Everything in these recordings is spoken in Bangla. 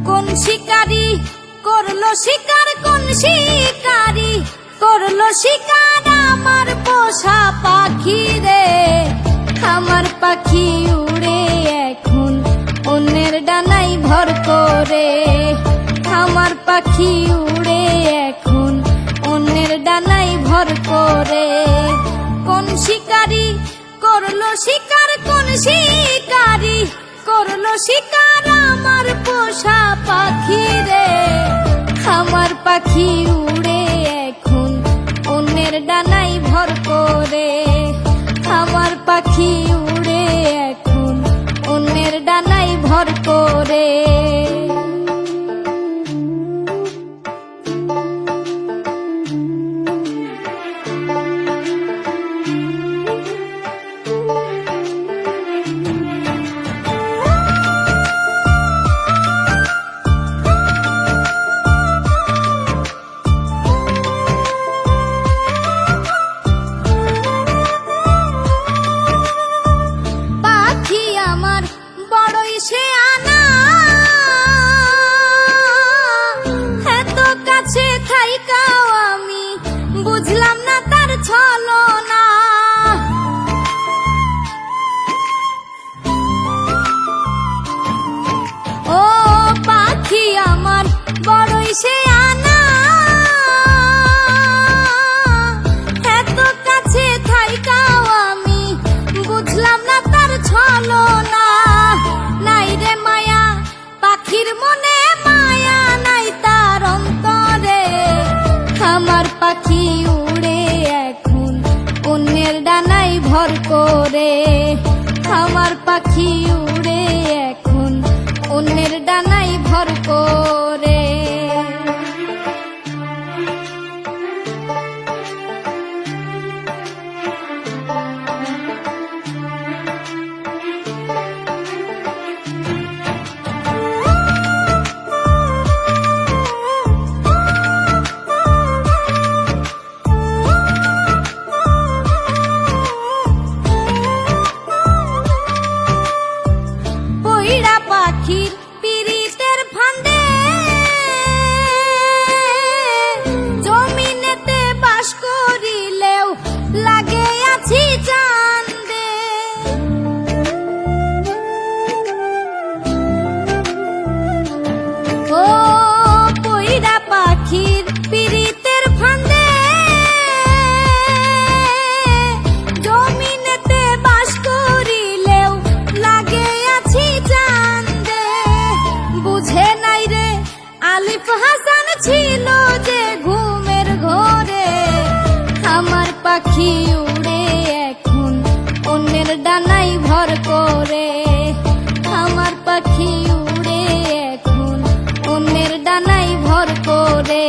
কোন শিকারি করলো শিকার, কোন শিকারি করলো শিকার আমার পোষা পাখি রে। আমার পাখি উড়ে এখন অন্যের ডানায় ভর করে। আমার পাখি উড়ে এখন অন্যের ডানায় ভর করে। কোন শিকারি করলো শিকার, কোন শিকারি করলো শিকার আমার পোষা পাখি রে। আমার পাখি উড়ে এখন অন্যের ডানায় ভর করে। আমার পাখি উড়ে এখন অন্যের ডানায় ভর করে। আমার বড়ই সে আনা, এত কাছে থাইকাও আমি বুঝলাম না তার ছলনা। ও পাখি আমার বড়ই সে আনা, এত কাছে থাইকাও আমি বুঝলাম না তার ছলনা। নাই রে মায়া পাখির মনে, মায়া নাই তার অন্তরে। আমার পাখি উড়ে এখন অন্যের ডানায় ভর করে। আমার পাখি উড়ে এখন অন্যের ডানায় ভর করে। পাখির পিরিতের ফান্দে জমিনেতে বাস করিলেও লাগে আছি চান্দে। ও পইড়া পাখির পিরিতের ফান্দে জমিনেতে বাস করিলেও লাগে আছি চান্দে। বুঝে নাই রে আলিফ হাসান ছিল যে ঘুমের ঘরে। আমার পাখি উড়ে এখন অন্যের ডানায় ভর করে। আমার পাখি উড়ে এখন অন্যের ডানায় ভর করে।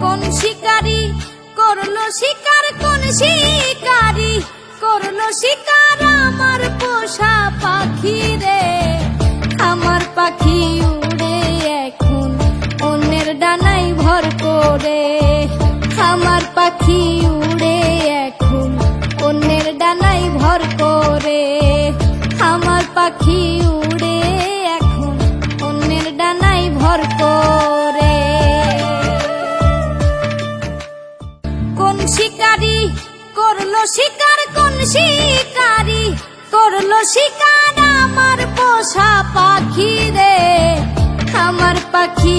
কোন শিকারি করলো শিকার, কোন শিকারি করলো শিকার আমার পোষা পাখি রে। আমার পাখি উড়ে এখন অন্যের ডানায় ভর করে। আমার পাখি উড়ে এখন অন্যের ডানায় ভর করে। আমার পাখি উড়ে এখন অন্যের ডানায় ভর করে। কোন শিকারি করলো শিকার, কোন শিকারি করলো শিকার আমার পোষা পাখি রে। আমার পাখি